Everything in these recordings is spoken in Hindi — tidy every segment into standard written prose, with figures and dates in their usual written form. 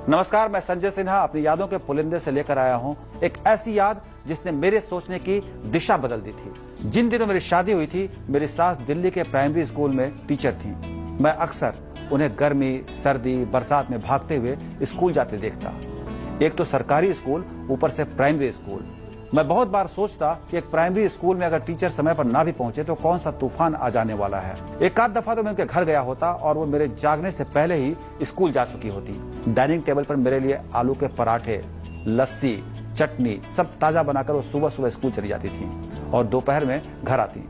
नमस्कार, मैं संजय सिन्हा अपनी यादों के पुलिंदे से लेकर आया हूं एक ऐसी याद जिसने मेरे सोचने की दिशा बदल दी थी। जिन दिनों मेरी शादी हुई थी, मेरी सास दिल्ली के प्राइमरी स्कूल में टीचर थी। मैं अक्सर उन्हें गर्मी, सर्दी, बरसात में भागते हुए स्कूल जाते देखता। एक तो सरकारी स्कूल, ऊपर से प्राइमरी स्कूल। मैं बहुत बार सोचता कि एक प्राइमरी स्कूल में अगर टीचर समय पर ना भी पहुंचे तो कौन सा तूफान आ जाने वाला है। एक आध दफा तो मैं उनके घर गया होता और वो मेरे जागने से पहले ही स्कूल जा चुकी होती। डाइनिंग टेबल पर मेरे लिए आलू के पराठे, लस्सी, चटनी सब ताजा बनाकर वो सुबह सुबह स्कूल चली जाती थी और दोपहर में घर आती।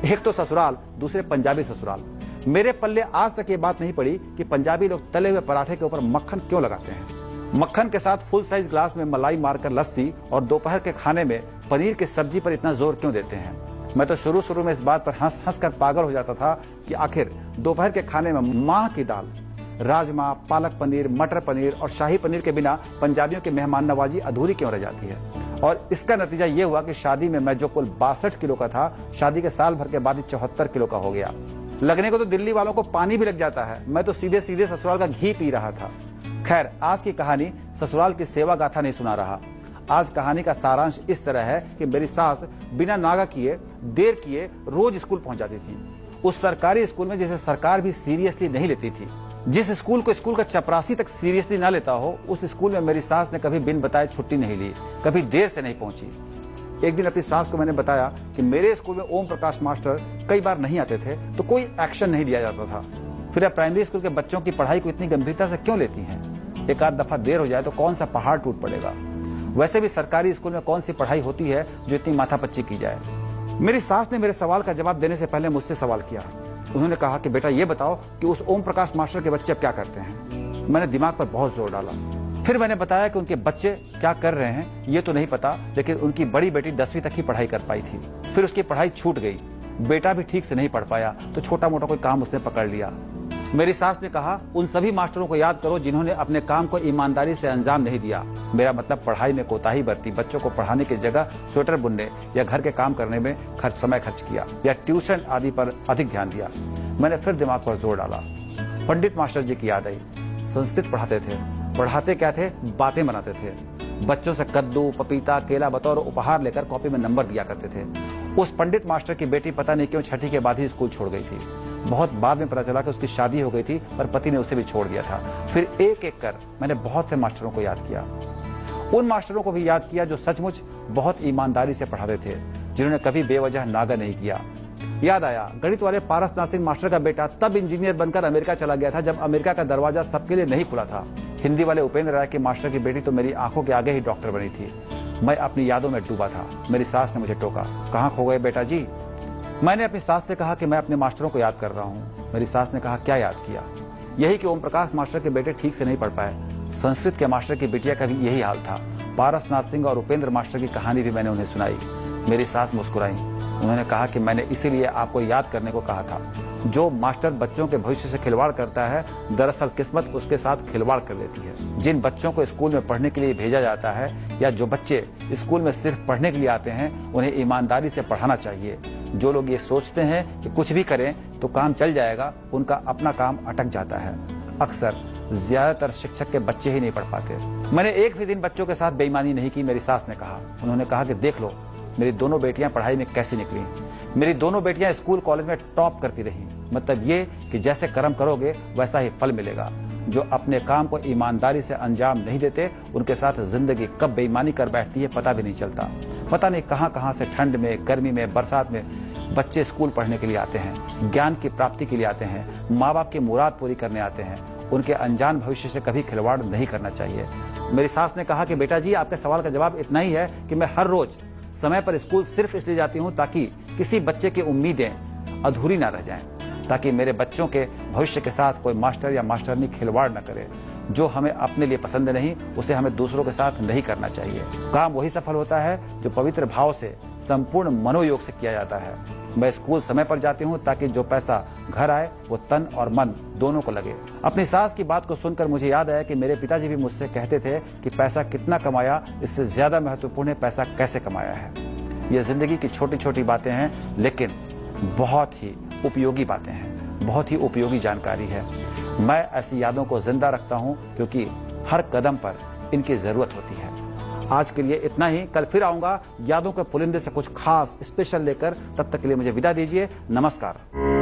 एक तो ससुराल, दूसरे पंजाबी ससुराल। मेरे पल्ले आज तक ये बात नहीं पड़ी कि पंजाबी लोग तले हुए पराठे के ऊपर मक्खन क्यों लगाते हैं। मक्खन के साथ फुल साइज ग्लास में मलाई मारकर लस्सी और दोपहर के खाने में पनीर की सब्जी पर इतना जोर क्यों देते हैं। मैं तो शुरू में इस बात पर हंस हंस कर पागल हो जाता था कि आखिर दोपहर के खाने में माह की दाल, राजमा, पालक पनीर, मटर पनीर और शाही पनीर के बिना पंजाबियों की मेहमान नवाजी अधूरी क्यों रह जाती है। और इसका नतीजा ये हुआ कि शादी में मैं जो कुल 62 किलो का था, शादी के साल भर के बाद 74 किलो का हो गया। लगने को तो दिल्ली वालों को पानी भी लग जाता है, मैं तो सीधे सीधे ससुराल का घी पी रहा था। खैर, आज की कहानी ससुराल की सेवा गाथा नहीं सुना रहा। आज कहानी का सारांश इस तरह है कि मेरी सास बिना नागा किए, देर किए रोज स्कूल पहुंच जाती थी। उस सरकारी स्कूल में जिसे सरकार भी सीरियसली नहीं लेती थी। जिस स्कूल को स्कूल का चपरासी तक सीरियसली ना लेता हो, उस स्कूल में मेरी सास ने कभी बिन बताए छुट्टी नहीं ली, कभी देर से नहीं पहुंची। एक दिन अपनी सास को मैंने बताया कि मेरे स्कूल में ओम प्रकाश मास्टर कई बार नहीं आते थे तो कोई एक्शन नहीं लिया जाता था। फिर आप प्राइमरी स्कूल के बच्चों की पढ़ाई को इतनी गंभीरता से क्यों लेती हैं? एक आध दफा देर हो जाए तो कौन सा पहाड़ टूट पड़ेगा। वैसे भी सरकारी स्कूल में कौन सी पढ़ाई होती है जो इतनी माथापच्ची की जाए। मेरी सास ने मेरे सवाल का जवाब देने से पहले मुझसे सवाल किया। उन्होंने कहा कि बेटा ये बताओ कि उस ओम प्रकाश मास्टर के बच्चे अब क्या करते हैं। मैंने दिमाग पर बहुत जोर डाला। फिर मैंने बताया कि उनके बच्चे क्या कर रहे हैं ये तो नहीं पता, लेकिन उनकी बड़ी बेटी 10वीं तक ही पढ़ाई कर पाई थी। फिर उसकी पढ़ाई छूट गई। बेटा भी ठीक से नहीं पढ़ पाया तो छोटा मोटा कोई काम उसने पकड़ लिया। मेरी सास ने कहा, उन सभी मास्टरों को याद करो जिन्होंने अपने काम को ईमानदारी से अंजाम नहीं दिया। मेरा मतलब पढ़ाई में कोताही बरती, बच्चों को पढ़ाने की जगह स्वेटर बुनने या घर के काम करने में समय खर्च किया या ट्यूशन आदि पर अधिक ध्यान दिया। मैंने फिर दिमाग पर जोर डाला। पंडित मास्टर जी की याद आई। संस्कृत पढ़ाते थे। पढ़ाते क्या थे, बातें बनाते थे। बच्चों से कद्दू, पपीता, केला बतौर उपहार लेकर कॉपी में नंबर दिया करते थे। उस पंडित मास्टर की बेटी पता नहीं क्यों छठी के बाद ही स्कूल छोड़ गई थी। बहुत बाद में पता चला कि उसकी शादी हो गई थी, पर पति ने उसे भी छोड़ दिया था। फिर एक एक कर मैंने बहुत से मास्टरों को याद किया। उन मास्टरों को भी याद किया जो सचमुच बहुत ईमानदारी से पढ़ाते थे, जिन्होंने कभी बेवजह नागा नहीं किया। याद आया, गणित वाले पारसनाथ सिंह मास्टर का बेटा तब इंजीनियर बनकर अमेरिका चला गया था जब अमेरिका का दरवाजा सबके लिए नहीं खुला था। हिंदी वाले उपेंद्र राय के मास्टर की बेटी तो मेरी आंखों के आगे ही डॉक्टर बनी थी। मैं अपनी यादों में डूबा था। मेरी सास ने मुझे टोका, कहाँ खो गए बेटा जी। मैंने अपनी सास से कहा कि मैं अपने मास्टरों को याद कर रहा हूँ। मेरी सास ने कहा, क्या याद किया? यही कि ओम प्रकाश मास्टर के बेटे ठीक से नहीं पढ़ पाए। संस्कृत के मास्टर की बिटिया का भी यही हाल था। पारसनाथ सिंह और उपेंद्र मास्टर की कहानी भी मैंने उन्हें सुनाई। मेरी सास मुस्कुराई। उन्होंने कहा कि मैंने इसीलिए आपको याद करने को कहा था। जो मास्टर बच्चों के भविष्य से खिलवाड़ करता है, दरअसल किस्मत उसके साथ खिलवाड़ कर देती है। जिन बच्चों को स्कूल में पढ़ने के लिए भेजा जाता है या जो बच्चे स्कूल में सिर्फ पढ़ने के लिए आते हैं, उन्हें ईमानदारी से पढ़ाना चाहिए। जो लोग ये सोचते हैं कि कुछ भी करें तो काम चल जाएगा, उनका अपना काम अटक जाता है। अक्सर ज्यादातर शिक्षक के बच्चे ही नहीं पढ़ पाते। मैंने एक भी दिन बच्चों के साथ बेईमानी नहीं की, मेरी सास ने कहा। उन्होंने कहा कि देख लो मेरी दोनों बेटियां पढ़ाई में कैसी निकली। मेरी दोनों बेटियां स्कूल कॉलेज में टॉप करती रही। मतलब ये कि जैसे कर्म करोगे वैसा ही फल मिलेगा। जो अपने काम को ईमानदारी से अंजाम नहीं देते, उनके साथ जिंदगी कब बेईमानी कर बैठती है पता भी नहीं चलता। पता नहीं कहां से ठंड में, गर्मी में, बरसात में बच्चे स्कूल पढ़ने के लिए आते हैं, ज्ञान की प्राप्ति के लिए आते हैं, माँ बाप की मुराद पूरी करने आते हैं। उनके अनजान भविष्य से कभी खिलवाड़ नहीं करना चाहिए। मेरी सास ने कहा कि बेटा जी, आपके सवाल का जवाब इतना ही है कि मैं हर रोज समय पर स्कूल सिर्फ इसलिए जाती हूँ ताकि किसी बच्चे की उम्मीदें अधूरी ना रह जाएं, ताकि मेरे बच्चों के भविष्य के साथ कोई मास्टर या मास्टरनी खिलवाड़ न करे। जो हमें अपने लिए पसंद नहीं, उसे हमें दूसरों के साथ नहीं करना चाहिए। काम वही सफल होता है जो पवित्र भाव से, संपूर्ण मनोयोग से किया जाता है। मैं स्कूल समय पर जाती हूँ ताकि जो पैसा घर आए वो तन और मन दोनों को लगे। अपनी सास की बात को सुनकर मुझे याद आया कि मेरे पिताजी भी मुझसे कहते थे कि पैसा कितना कमाया इससे ज्यादा महत्वपूर्ण है पैसा कैसे कमाया है। ये जिंदगी की छोटी छोटी बातें हैं, लेकिन बहुत ही उपयोगी बातें हैं, बहुत ही उपयोगी जानकारी है। मैं ऐसी यादों को जिंदा रखता हूं क्योंकि हर कदम पर इनकी जरूरत होती है। आज के लिए इतना ही। कल फिर आऊंगा यादों के पुलिंदे से कुछ खास स्पेशल लेकर। तब तक के लिए मुझे विदा दीजिए। नमस्कार।